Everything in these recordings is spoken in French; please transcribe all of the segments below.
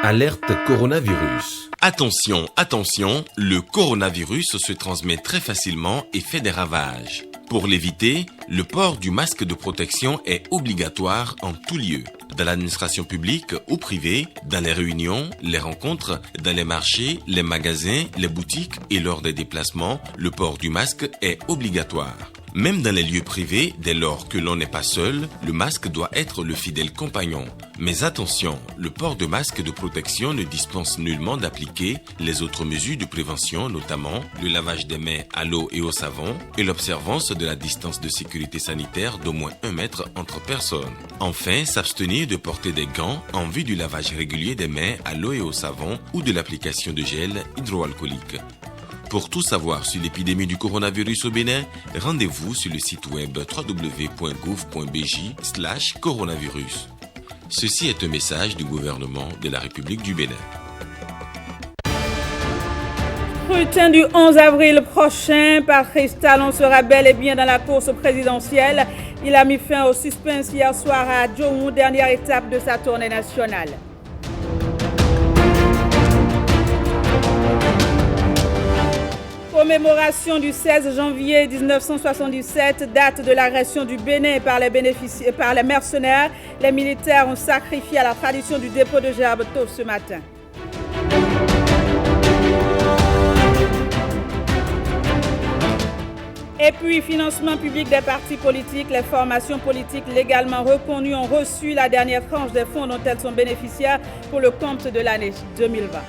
Alerte coronavirus. Attention, attention, le coronavirus se transmet très facilement et fait des ravages. Pour l'éviter, le port du masque de protection est obligatoire en tout lieu. Dans l'administration publique ou privée, dans les réunions, les rencontres, dans les marchés, les magasins, les boutiques et lors des déplacements, le port du masque est obligatoire. Même dans les lieux privés, dès lors que l'on n'est pas seul, le masque doit être le fidèle compagnon. Mais attention, le port de masque de protection ne dispense nullement d'appliquer les autres mesures de prévention, notamment le lavage des mains à l'eau et au savon et l'observance de la distance de sécurité sanitaire d'au moins 1 mètre entre personnes. Enfin, s'abstenir de porter des gants en vue du lavage régulier des mains à l'eau et au savon ou de l'application de gel hydroalcoolique. Pour tout savoir sur l'épidémie du coronavirus au Bénin, rendez-vous sur le site web www.gouv.bj/coronavirus. Ceci est un message du gouvernement de la République du Bénin. Scrutin du 11 avril prochain, Patrice Talon sera bel et bien dans la course présidentielle. Il a mis fin au suspense hier soir à Adjomou, dernière étape de sa tournée nationale. Commémoration du 16 janvier 1977, date de l'agression du Bénin par les mercenaires. Les militaires ont sacrifié à la tradition du dépôt de gerbes tôt ce matin. Et puis, financement public des partis politiques. Les formations politiques légalement reconnues ont reçu la dernière tranche des fonds dont elles sont bénéficiaires pour le compte de l'année 2020.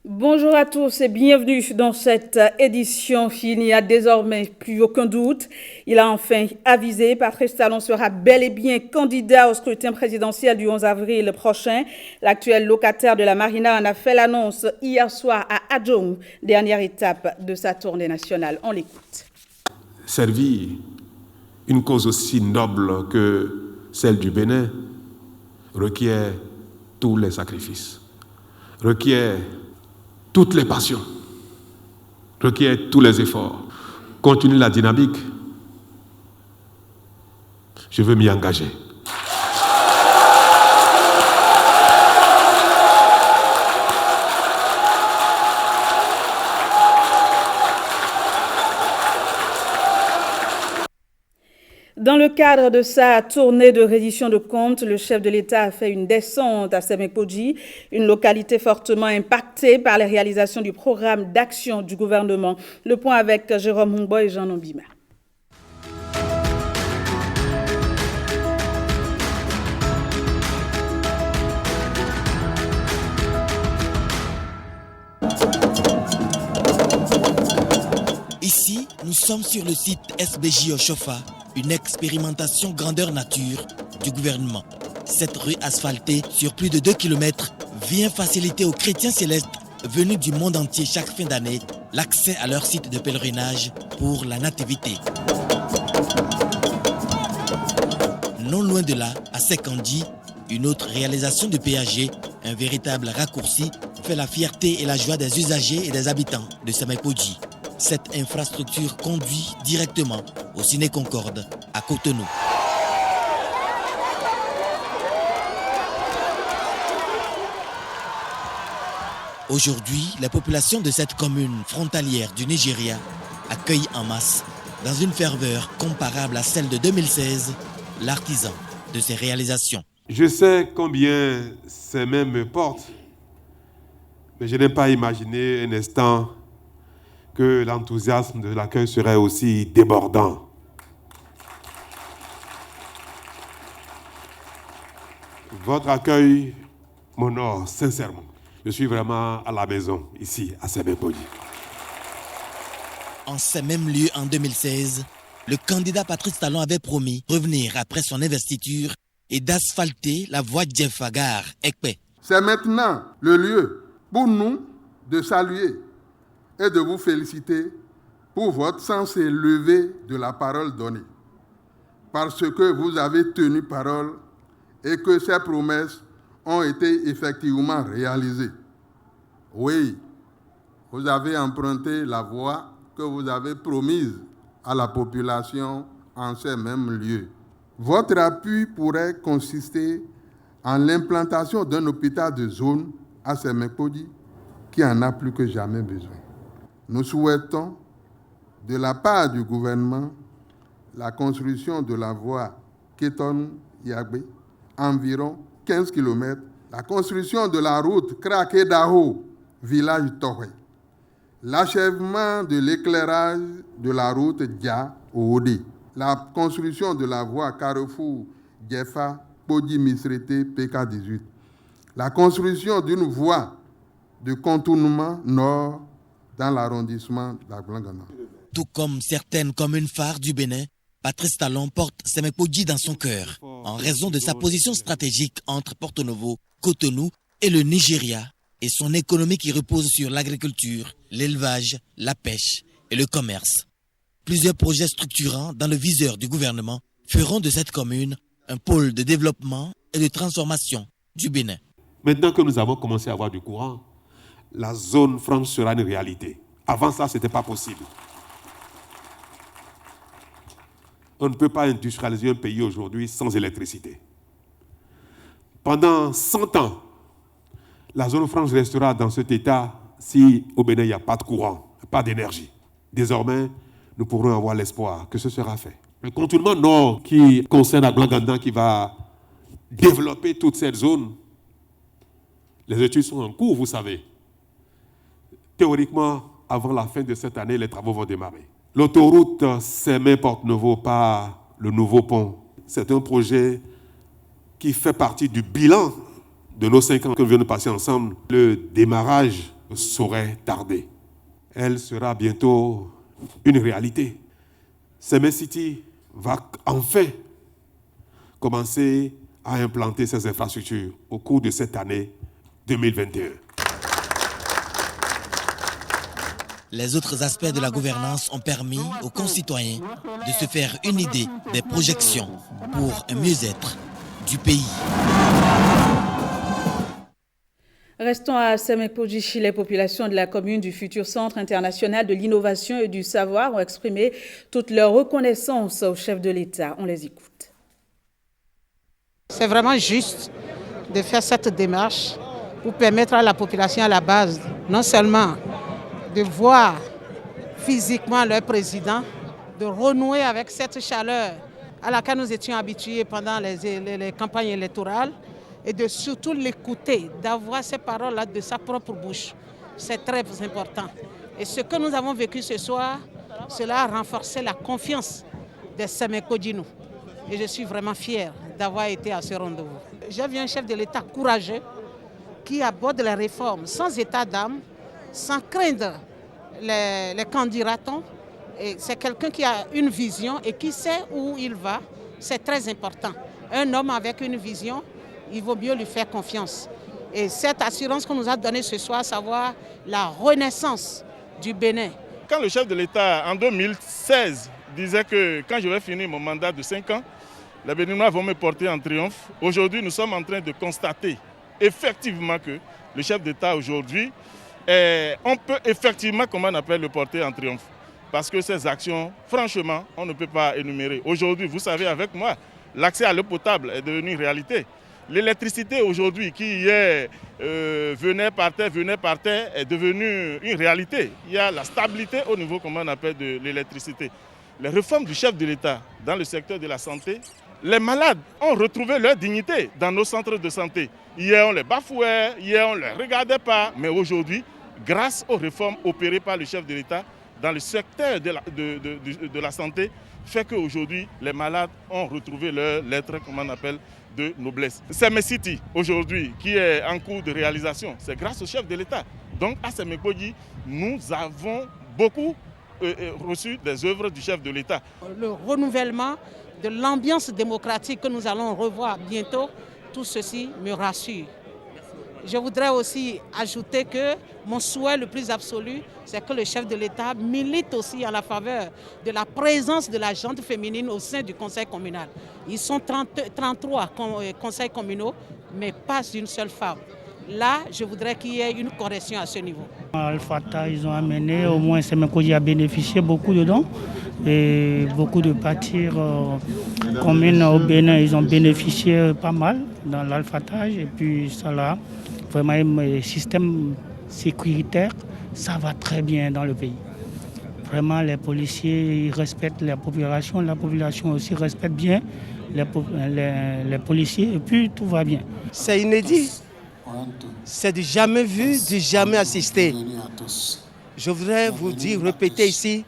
Bonjour à tous et bienvenue dans cette édition. Il n'y a désormais plus aucun doute. Il a enfin avisé, Patrice Talon sera bel et bien candidat au scrutin présidentiel du 11 avril prochain. L'actuel locataire de la Marina en a fait l'annonce hier soir à Adjomou, dernière étape de sa tournée nationale. On l'écoute. Servir une cause aussi noble que celle du Bénin requiert tous les sacrifices, requiert toutes les passions, requiert tous les efforts. Continuer la dynamique, je veux m'y engager. Dans le cadre de sa tournée de reddition de comptes, le chef de l'État a fait une descente à Semekodji, une localité fortement impactée par les réalisations du programme d'action du gouvernement. Le point avec Jérôme Humbo et Jean Nombima. Ici, nous sommes sur le site SBJ au Chofa, une expérimentation grandeur nature du gouvernement. Cette rue asphaltée sur plus de 2 km vient faciliter aux chrétiens célestes venus du monde entier chaque fin d'année l'accès à leur site de pèlerinage pour la nativité. Non loin de là, à Sekandji, une autre réalisation de PAG, un véritable raccourci, fait la fierté et la joie des usagers et des habitants de Semekodji. Cette infrastructure conduit directement au Ciné Concorde à Cotonou. Aujourd'hui, la population de cette commune frontalière du Nigeria accueille en masse, dans une ferveur comparable à celle de 2016, l'artisan de ces réalisations. Je sais combien ces mains me portent, mais je n'ai pas imaginé un instant que l'enthousiasme de l'accueil serait aussi débordant. Votre accueil m'honore sincèrement. Je suis vraiment à la maison, ici, à Semekodji. En ces mêmes lieux en 2016, le candidat Patrice Talon avait promis de revenir après son investiture et d'asphalter la voie Diefagar-Ekpe. C'est maintenant le lieu pour nous de saluer et de vous féliciter pour votre sens élevé de la parole donnée. Parce que vous avez tenu parole et que ces promesses ont été effectivement réalisées. Oui, vous avez emprunté la voie que vous avez promise à la population en ces mêmes lieux. Votre appui pourrait consister en l'implantation d'un hôpital de zone à Semekpodji qui en a plus que jamais besoin. Nous souhaitons, de la part du gouvernement, la construction de la voie Keton-Yagbe, environ 15 km, la construction de la route Krake-Daho, village Toré, l'achèvement de l'éclairage de la route Dja-Oode, la construction de la voie Carrefour Djefa Podji Misrete PK18, la construction d'une voie de contournement nord dans l'arrondissement d'Aglangana. Tout comme certaines communes phares du Bénin, Patrice Talon porte Semekpodji dans son cœur, en raison de sa position stratégique entre Porto-Novo, Cotonou et le Nigeria, et son économie qui repose sur l'agriculture, l'élevage, la pêche et le commerce. Plusieurs projets structurants dans le viseur du gouvernement feront de cette commune un pôle de développement et de transformation du Bénin. Maintenant que nous avons commencé à avoir du courant, la zone franche sera une réalité. Avant ça, ce n'était pas possible. On ne peut pas industrialiser un pays aujourd'hui sans électricité. Pendant 100 ans, la zone franche restera dans cet état si au Bénin, il n'y a pas de courant, pas d'énergie. Désormais, nous pourrons avoir l'espoir que ce sera fait. Le contournement nord qui concerne Aglanganda, qui va développer toute cette zone, les études sont en cours, vous savez. Théoriquement, avant la fin de cette année, les travaux vont démarrer. L'autoroute Sémé-Porte-Novo par le nouveau pont, c'est un projet qui fait partie du bilan de nos 5 ans que nous venons de passer ensemble. Le démarrage saurait tarder. Elle sera bientôt une réalité. Sémé City va enfin commencer à implanter ses infrastructures au cours de cette année 2021. Les autres aspects de la gouvernance ont permis aux concitoyens de se faire une idée des projections pour un mieux-être du pays. Restons à Semekpodji. Les populations de la commune du futur Centre international de l'innovation et du savoir ont exprimé toute leur reconnaissance au chef de l'État. On les écoute. C'est vraiment juste de faire cette démarche pour permettre à la population à la base, non seulement de voir physiquement leur président, de renouer avec cette chaleur à laquelle nous étions habitués pendant les campagnes électorales et de surtout l'écouter, d'avoir ces paroles-là de sa propre bouche. C'est très important. Et ce que nous avons vécu ce soir, cela a renforcé la confiance des Semekpodjinous. Et je suis vraiment fier d'avoir été à ce rendez-vous. J'ai vu un chef de l'État courageux qui aborde les réformes sans état d'âme, sans craindre les candidatons. C'est quelqu'un qui a une vision et qui sait où il va. C'est très important. Un homme avec une vision, il vaut mieux lui faire confiance. Et cette assurance qu'on nous a donnée ce soir, savoir la renaissance du Bénin. Quand le chef de l'État, en 2016, disait que quand je vais finir mon mandat de 5 ans, les Béninois vont me porter en triomphe. Aujourd'hui, nous sommes en train de constater effectivement que le chef d'État aujourd'hui, on peut effectivement, comment on appelle, le porter en triomphe. Parce que ces actions, franchement, on ne peut pas énumérer. Aujourd'hui, vous savez avec moi, l'accès à l'eau potable est devenu une réalité. L'électricité aujourd'hui, qui hier venait par terre, est devenue une réalité. Il y a la stabilité au niveau, comment on appelle, de l'électricité. Les réformes du chef de l'État dans le secteur de la santé, les malades ont retrouvé leur dignité dans nos centres de santé. Hier, on les bafouait, hier, on ne les regardait pas. Mais aujourd'hui, grâce aux réformes opérées par le chef de l'État dans le secteur de la santé, fait qu'aujourd'hui, les malades ont retrouvé leur lettre, comment on appelle, de noblesse. Semé City, aujourd'hui, qui est en cours de réalisation, c'est grâce au chef de l'État. Donc, à Semekpodji, nous avons beaucoup reçu des œuvres du chef de l'État. Le renouvellement de l'ambiance démocratique que nous allons revoir bientôt, tout ceci me rassure. Je voudrais aussi ajouter que mon souhait le plus absolu, c'est que le chef de l'État milite aussi à la faveur de la présence de la gente féminine au sein du conseil communal. Ils sont 33 conseils communaux, mais pas une seule femme. Là, je voudrais qu'il y ait une correction à ce niveau. Al-Fatah, ils ont amené, au moins Sémékoji a bénéficié beaucoup dedans. Et beaucoup de parties communes au Bénin, ils ont bénéficié pas mal dans l'Al-Fatah. Et puis ça là, vraiment, le système sécuritaire, ça va très bien dans le pays. Vraiment, les policiers ils respectent la population aussi respecte bien les policiers, et puis tout va bien. C'est inédit. C'est du jamais vu, du jamais assisté. Je voudrais vous dire, répéter ici,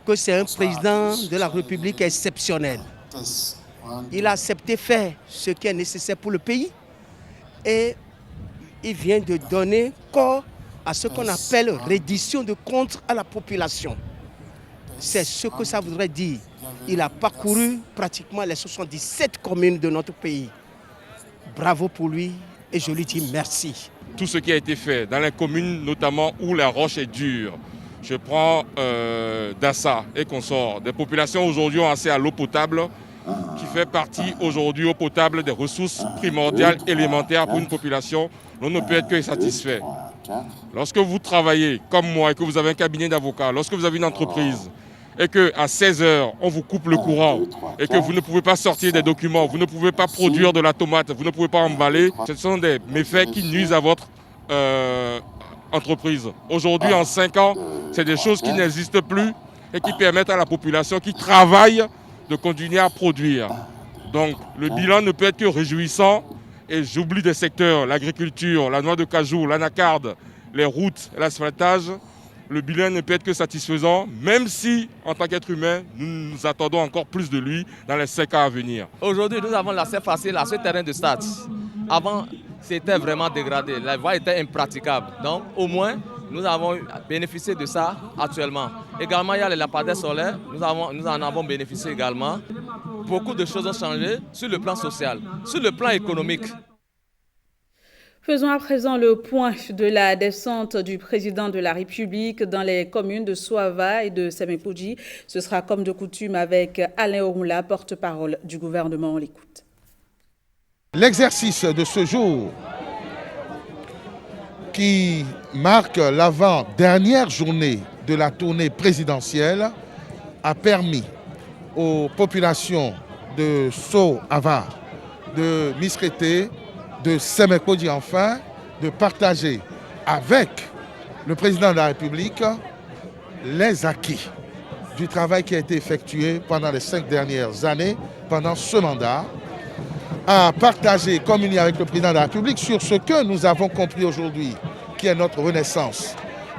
que c'est un président de la République exceptionnel. Il a accepté faire ce qui est nécessaire pour le pays et il vient de donner corps à ce qu'on appelle reddition de comptes à la population. C'est ce que ça voudrait dire. Il a parcouru pratiquement les 77 communes de notre pays. Bravo pour lui. Et je lui dis merci. Tout ce qui a été fait dans les communes, notamment où la roche est dure. Je prends Dassa et consorts. Des populations aujourd'hui ont accès à l'eau potable, qui fait partie aujourd'hui eau potable des ressources primordiales élémentaires pour une population. On ne peut être que satisfait. Lorsque vous travaillez comme moi et que vous avez un cabinet d'avocats, lorsque vous avez une entreprise, et qu'à 16h, on vous coupe le courant et que vous ne pouvez pas sortir des documents, vous ne pouvez pas produire de la tomate, vous ne pouvez pas emballer, ce sont des méfaits qui nuisent à votre entreprise. Aujourd'hui, en 5 ans, c'est des choses qui n'existent plus et qui permettent à la population qui travaille de continuer à produire. Donc, le bilan ne peut être que réjouissant et j'oublie des secteurs, l'agriculture, la noix de cajou, l'anacarde, les routes, l'asphaltage. Le bilan ne peut être que satisfaisant, même si, en tant qu'être humain, nous attendons encore plus de lui dans les 5 ans à venir. Aujourd'hui, nous avons l'accès facile à ce terrain de stade. Avant, c'était vraiment dégradé. La voie était impraticable. Donc, au moins, nous avons bénéficié de ça actuellement. Également, il y a les lampadaires solaires. Nous en avons bénéficié également. Beaucoup de choses ont changé sur le plan social, sur le plan économique. Faisons à présent le point de la descente du président de la République dans les communes de Soava et de Sémékoji. Ce sera comme de coutume avec Alain Orunla, porte-parole du gouvernement. On l'écoute. L'exercice de ce jour qui marque l'avant-dernière journée de la tournée présidentielle a permis aux populations de Soava, de Misrété, de Sémékoji enfin, de partager avec le président de la République les acquis du travail qui a été effectué pendant les 5 dernières années, pendant ce mandat, à partager, communier avec le président de la République sur ce que nous avons compris aujourd'hui, qui est notre renaissance,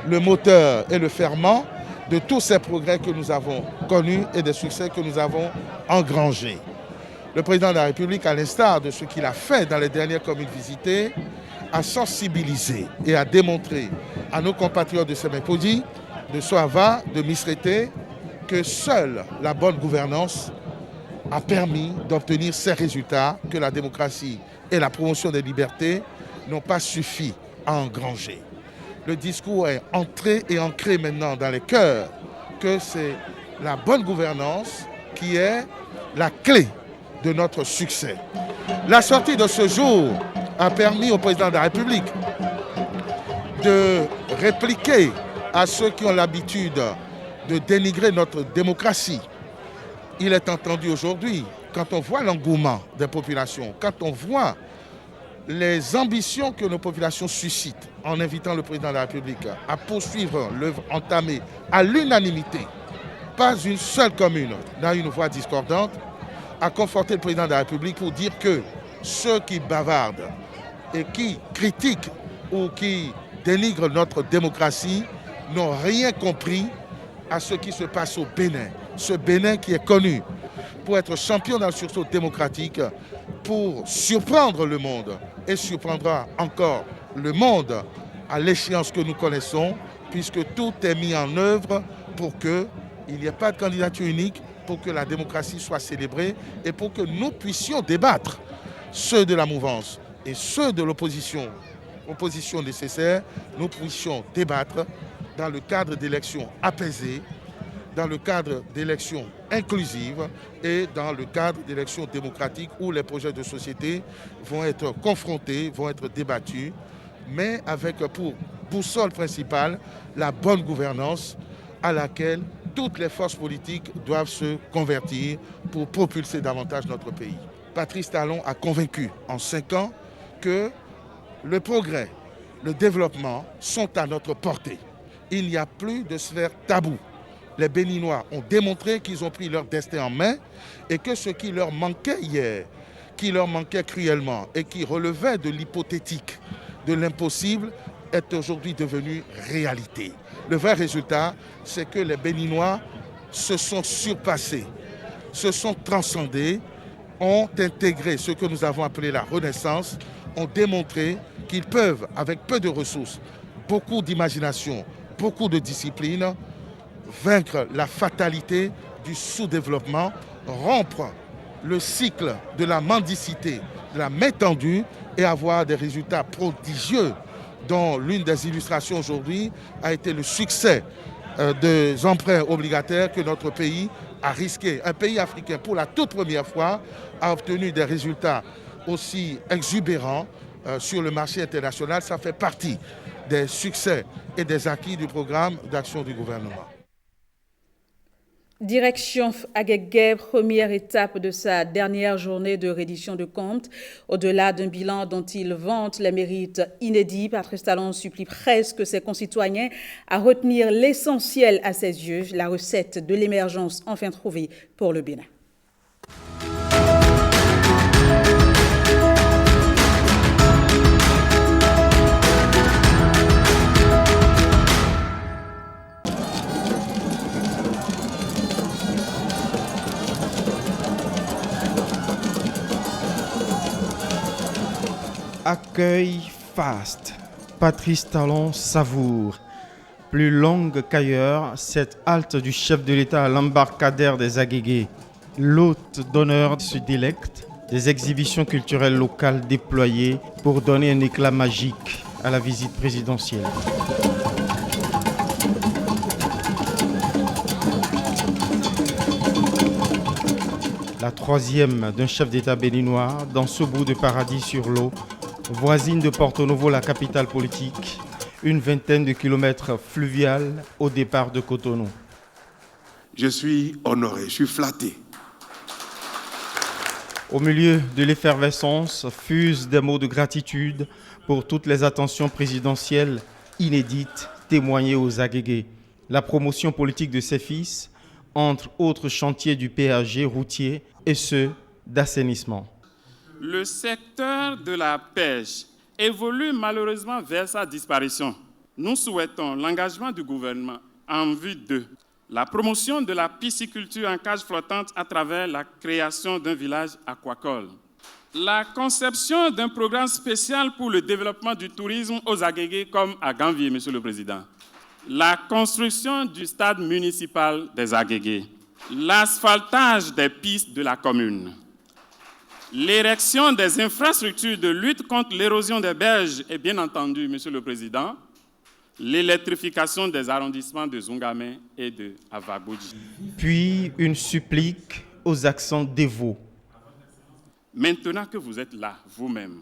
le moteur et le ferment de tous ces progrès que nous avons connus et des succès que nous avons engrangés. Le président de la République, à l'instar de ce qu'il a fait dans les dernières communes visitées, a sensibilisé et a démontré à nos compatriotes de Sémékoji, de Soava, de Misrété, que seule la bonne gouvernance a permis d'obtenir ces résultats que la démocratie et la promotion des libertés n'ont pas suffi à engranger. Le discours est entré et ancré maintenant dans les cœurs que c'est la bonne gouvernance qui est la clé de notre succès. La sortie de ce jour a permis au président de la République de répliquer à ceux qui ont l'habitude de dénigrer notre démocratie. Il est entendu aujourd'hui, quand on voit l'engouement des populations, quand on voit les ambitions que nos populations suscitent en invitant le président de la République à poursuivre l'œuvre entamée à l'unanimité, pas une seule commune n'a une voix discordante, à conforter le président de la République pour dire que ceux qui bavardent et qui critiquent ou qui dénigrent notre démocratie n'ont rien compris à ce qui se passe au Bénin. Ce Bénin qui est connu pour être champion dans le sursaut démocratique, pour surprendre le monde et surprendra encore le monde à l'échéance que nous connaissons, puisque tout est mis en œuvre pour qu'il n'y ait pas de candidature unique, pour que la démocratie soit célébrée et pour que nous puissions débattre, ceux de la mouvance et ceux de l'opposition nécessaire, nous puissions débattre dans le cadre d'élections apaisées, dans le cadre d'élections inclusives et dans le cadre d'élections démocratiques où les projets de société vont être confrontés, vont être débattus, mais avec pour boussole principale la bonne gouvernance à laquelle toutes les forces politiques doivent se convertir pour propulser davantage notre pays. Patrice Talon a convaincu en 5 ans que le progrès, le développement sont à notre portée. Il n'y a plus de sphère taboue. Les Béninois ont démontré qu'ils ont pris leur destin en main et que ce qui leur manquait hier, qui leur manquait cruellement et qui relevait de l'hypothétique, de l'impossible, est aujourd'hui devenu réalité. Le vrai résultat, c'est que les Béninois se sont surpassés, se sont transcendés, ont intégré ce que nous avons appelé la renaissance, ont démontré qu'ils peuvent, avec peu de ressources, beaucoup d'imagination, beaucoup de discipline, vaincre la fatalité du sous-développement, rompre le cycle de la mendicité, de la main tendue et avoir des résultats prodigieux dont l'une des illustrations aujourd'hui a été le succès des emprunts obligataires que notre pays a risqué. Un pays africain, pour la toute première fois, a obtenu des résultats aussi exubérants sur le marché international. Ça fait partie des succès et des acquis du programme d'action du gouvernement. Direction Agege, première étape de sa dernière journée de reddition de comptes. Au-delà d'un bilan dont il vante les mérites inédits, Patrice Talon supplie presque ses concitoyens à retenir l'essentiel à ses yeux, la recette de l'émergence enfin trouvée pour le Bénin. Accueil faste. Patrice Talon savoure. Plus longue qu'ailleurs, cette halte du chef de l'État à l'embarcadère des Agégués. L'hôte d'honneur se délecte des exhibitions culturelles locales déployées pour donner un éclat magique à la visite présidentielle. La troisième d'un chef d'État béninois dans ce bout de paradis sur l'eau, voisine de Porto Novo, la capitale politique, une vingtaine de kilomètres fluviales au départ de Cotonou. Je suis honoré, je suis flatté. Au milieu de l'effervescence, fusent des mots de gratitude pour toutes les attentions présidentielles inédites témoignées aux Agégués. La promotion politique de ses fils, entre autres chantiers du péage routier et ceux d'assainissement. Le secteur de la pêche évolue malheureusement vers sa disparition. Nous souhaitons l'engagement du gouvernement en vue de la promotion de la pisciculture en cage flottante à travers la création d'un village aquacole, la conception d'un programme spécial pour le développement du tourisme aux Agégués comme à Ganvié, Monsieur le Président, la construction du stade municipal des Agégués, l'asphaltage des pistes de la commune, l'érection des infrastructures de lutte contre l'érosion des berges et bien entendu, Monsieur le Président, l'électrification des arrondissements de Zungamé et de Avagoudji. Puis une supplique aux accents dévots. Maintenant que vous êtes là, vous-même,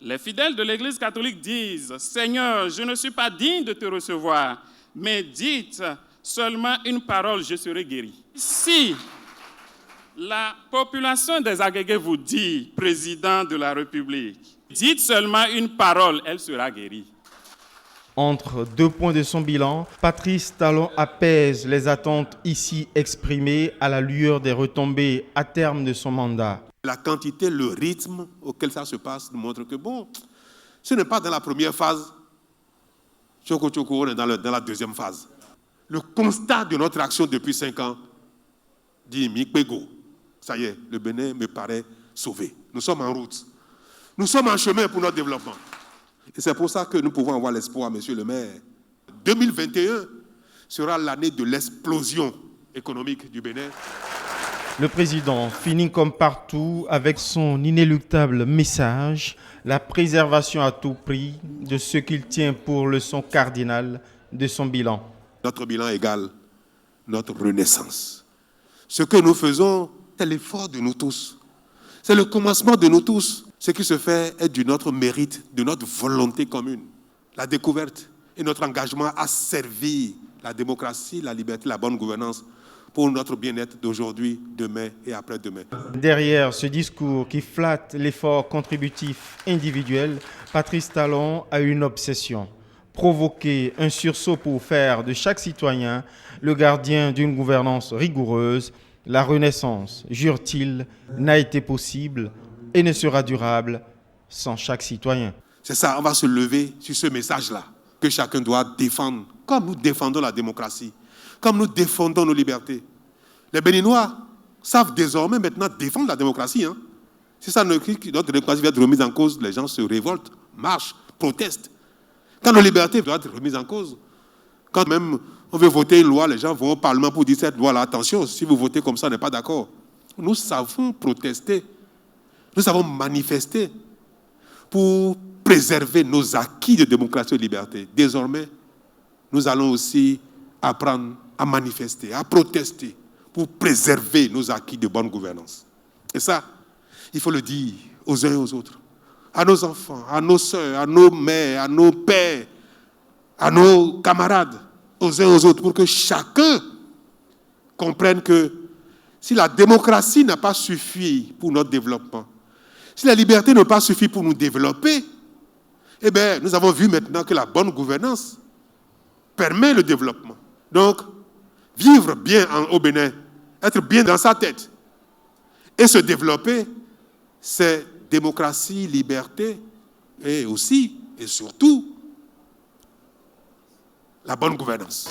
les fidèles de l'Église catholique disent « Seigneur, je ne suis pas digne de te recevoir, mais dites seulement une parole, je serai guéri. » Si la population des Agégués vous dit « Président de la République », dites seulement une parole, elle sera guérie. Entre deux points de son bilan, Patrice Talon apaise les attentes ici exprimées à la lueur des retombées à terme de son mandat. La quantité, le rythme auquel ça se passe nous montre que bon, ce n'est pas dans la première phase, on est dans la deuxième phase. Le constat de notre action depuis 5 ans dit Mikpego, ça y est, le Bénin me paraît sauvé. Nous sommes en route. Nous sommes en chemin pour notre développement. Et c'est pour ça que nous pouvons avoir l'espoir, monsieur le maire. 2021, sera l'année de l'explosion économique du Bénin. Le président finit comme partout avec son inéluctable message, la préservation à tout prix de ce qu'il tient pour leçon cardinale de son bilan. Notre bilan égale notre renaissance. Ce que nous faisons, c'est l'effort de nous tous. C'est le commencement de nous tous. Ce qui se fait est de notre mérite, de notre volonté commune. La découverte et notre engagement à servir la démocratie, la liberté, la bonne gouvernance pour notre bien-être d'aujourd'hui, demain et après-demain. Derrière ce discours qui flatte l'effort contributif individuel, Patrice Talon a une obsession. Provoquer un sursaut pour faire de chaque citoyen le gardien d'une gouvernance rigoureuse. La renaissance, jure-t-il, n'a été possible et ne sera durable sans chaque citoyen. C'est ça, on va se lever sur ce message-là que chacun doit défendre, comme nous défendons la démocratie, comme nous défendons nos libertés. Les Béninois savent désormais maintenant défendre la démocratie. C'est ça, notre démocratie vient être remise en cause, les gens se révoltent, marchent, protestent. Quand nos libertés doivent être remises en cause, quand même on veut voter une loi, les gens vont au Parlement pour dire cette loi-là, attention, si vous votez comme ça, on n'est pas d'accord. Nous savons protester, nous savons manifester pour préserver nos acquis de démocratie et de liberté. Désormais, nous allons aussi apprendre à manifester, à protester pour préserver nos acquis de bonne gouvernance. Et ça, il faut le dire aux uns et aux autres, à nos enfants, à nos sœurs, à nos mères, à nos pères, à nos camarades, aux uns et aux autres, pour que chacun comprenne que si la démocratie n'a pas suffi pour notre développement, si la liberté n'a pas suffi pour nous développer, eh bien, nous avons vu maintenant que la bonne gouvernance permet le développement. Donc, vivre bien au Bénin, être bien dans sa tête et se développer, c'est démocratie, liberté et aussi et surtout la bonne gouvernance.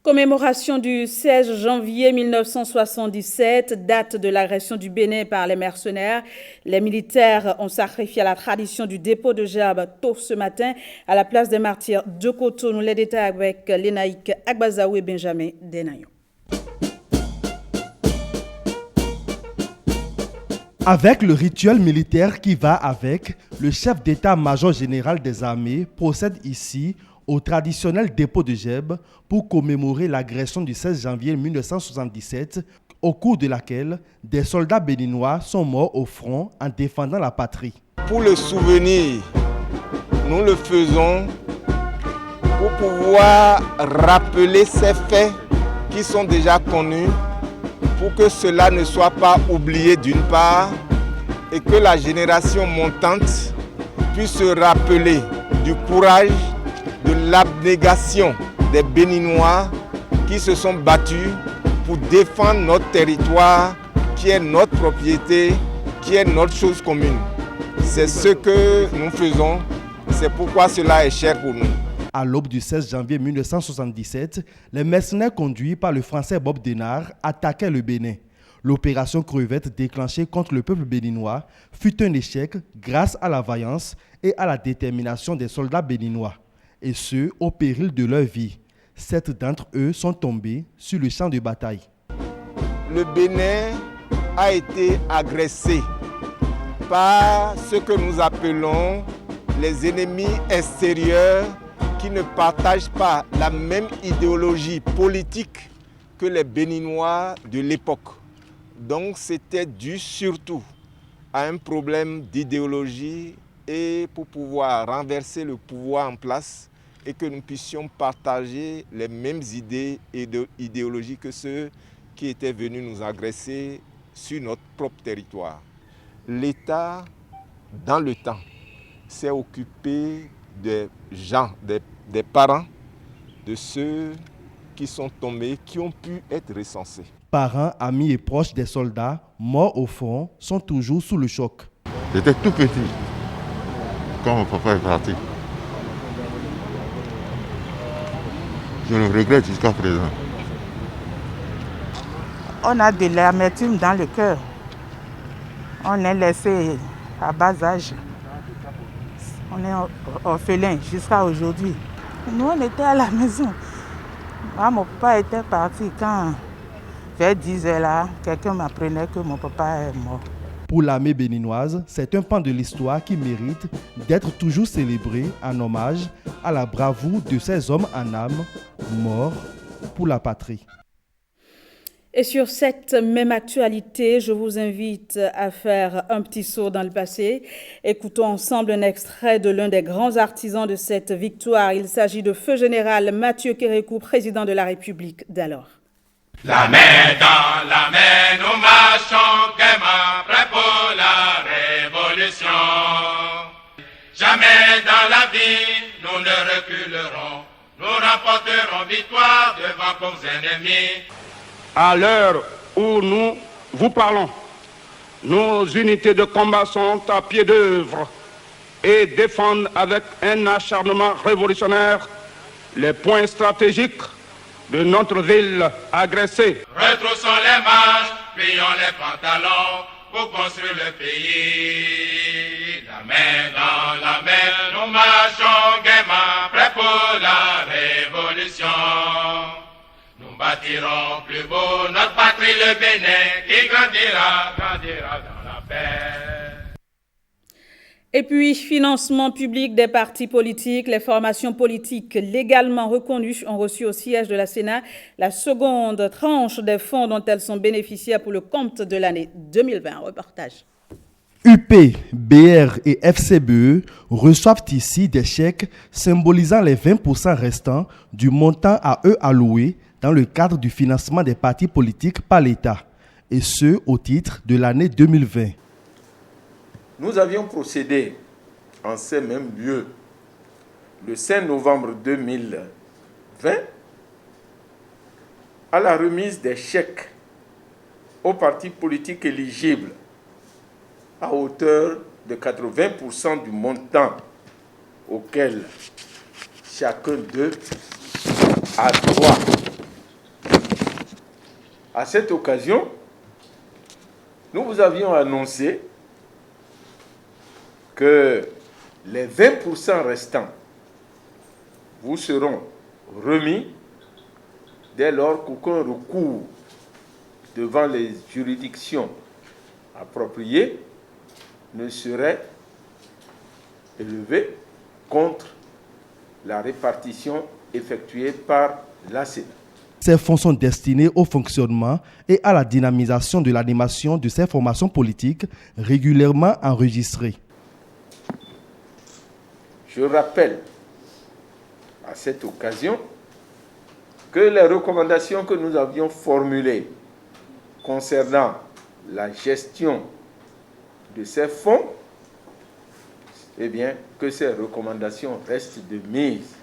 Commémoration du 16 janvier 1977, date de l'agression du Bénin par les mercenaires. Les militaires ont sacrifié à la tradition du dépôt de gerbes tôt ce matin à la place des martyrs de Cotonou. Les détails avec Lénaïque Agbazaou et Benjamin Denayon. Avec le rituel militaire qui va avec, le chef d'état-major général des armées procède ici au traditionnel dépôt de gerbes pour commémorer l'agression du 16 janvier 1977, au cours de laquelle des soldats béninois sont morts au front en défendant la patrie. Pour le souvenir, nous le faisons pour pouvoir rappeler ces faits qui sont déjà connus, pour que cela ne soit pas oublié d'une part et que la génération montante puisse se rappeler du courage, de l'abnégation des Béninois qui se sont battus pour défendre notre territoire, qui est notre propriété, qui est notre chose commune. C'est ce que nous faisons, c'est pourquoi cela est cher pour nous. À l'aube du 16 janvier 1977, les mercenaires conduits par le français Bob Denard attaquaient le Bénin. L'opération Crevette déclenchée contre le peuple béninois fut un échec grâce à la vaillance et à la détermination des soldats béninois, et ce, au péril de leur vie. 7 d'entre eux sont tombés sur le champ de bataille. Le Bénin a été agressé par ce que nous appelons les ennemis extérieurs qui ne partagent pas la même idéologie politique que les Béninois de l'époque. Donc c'était dû surtout à un problème d'idéologie et pour pouvoir renverser le pouvoir en place et que nous puissions partager les mêmes idées et idéologies que ceux qui étaient venus nous agresser, sur notre propre territoire. L'État, dans le temps, s'est occupé des gens, des parents de ceux qui sont tombés, qui ont pu être recensés. Parents, amis et proches des soldats morts au front sont toujours sous le choc. J'étais tout petit quand mon papa est parti. Je le regrette jusqu'à présent. On a de l'amertume dans le cœur. On est laissé à bas âge. On est orphelin jusqu'à aujourd'hui. Nous, on était à la maison. Moi, mon papa était parti quand, vers 10 heures là, quelqu'un m'apprenait que mon papa est mort. Pour l'armée béninoise, c'est un pan de l'histoire qui mérite d'être toujours célébré en hommage à la bravoure de ces hommes en âme, morts pour la patrie. Et sur cette même actualité, je vous invite à faire un petit saut dans le passé. Écoutons ensemble un extrait de l'un des grands artisans de cette victoire. Il s'agit de Feu Général Mathieu Kérékou, président de la République d'alors. La main dans la main, nous marchons gaiement prêts pour la révolution. Jamais dans la vie, nous ne reculerons. Nous remporterons victoire devant vos ennemis. À l'heure où nous vous parlons, nos unités de combat sont à pied d'œuvre et défendent avec un acharnement révolutionnaire les points stratégiques de notre ville agressée. Retroussons les marches, plions les pantalons pour construire le pays. La main dans la main, nous marchons gaiement, prêts pour la révolution. Nous bâtirons plus beau notre patrie, le Bénin, qui grandira dans la paix. Et puis, financement public des partis politiques. Les formations politiques légalement reconnues ont reçu au siège de la Sénat la seconde tranche des fonds dont elles sont bénéficiaires pour le compte de l'année 2020. Reportage. UP, BR et FCBE reçoivent ici des chèques symbolisant les 20% restants du montant à eux alloué dans le cadre du financement des partis politiques par l'État, et ce au titre de l'année 2020. Nous avions procédé en ces mêmes lieux le 5 novembre 2020 à la remise des chèques aux partis politiques éligibles à hauteur de 80% du montant auquel chacun d'eux a droit. À cette occasion, nous vous avions annoncé que les 20% restants vous seront remis dès lors qu'aucun recours devant les juridictions appropriées ne serait élevé contre la répartition effectuée par la Sénat. Ces fonds sont destinés au fonctionnement et à la dynamisation de l'animation de ces formations politiques régulièrement enregistrées. Je rappelle à cette occasion que les recommandations que nous avions formulées concernant la gestion de ces fonds, eh bien, que ces recommandations restent de mise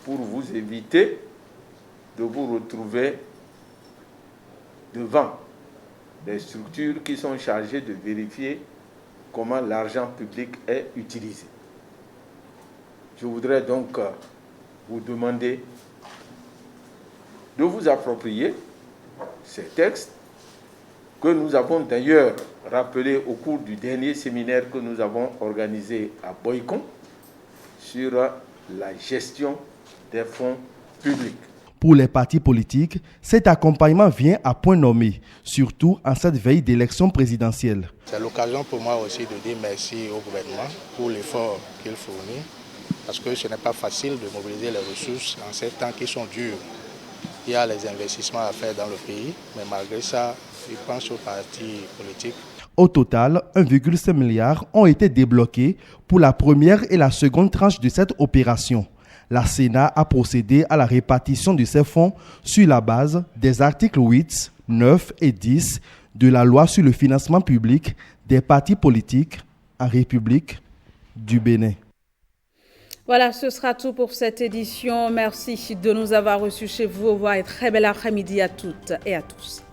pour vous éviter de vous retrouver devant des structures qui sont chargées de vérifier comment l'argent public est utilisé. Je voudrais donc vous demander de vous approprier ces textes que nous avons d'ailleurs rappelés au cours du dernier séminaire que nous avons organisé à Boycon sur la gestion des fonds publics. Pour les partis politiques, cet accompagnement vient à point nommé, surtout en cette veille d'élection présidentielle. C'est l'occasion pour moi aussi de dire merci au gouvernement pour l'effort qu'il fournit, parce que ce n'est pas facile de mobiliser les ressources en ces temps qui sont durs. Il y a les investissements à faire dans le pays, mais malgré ça, je pense aux partis politiques. Au total, 1,5 milliard ont été débloqués pour la première et la seconde tranche de cette opération. La Sénat a procédé à la répartition de ces fonds sur la base des articles 8, 9 et 10 de la loi sur le financement public des partis politiques en République du Bénin. Voilà, ce sera tout pour cette édition. Merci de nous avoir reçus chez vous. Au revoir et très bel après-midi à toutes et à tous.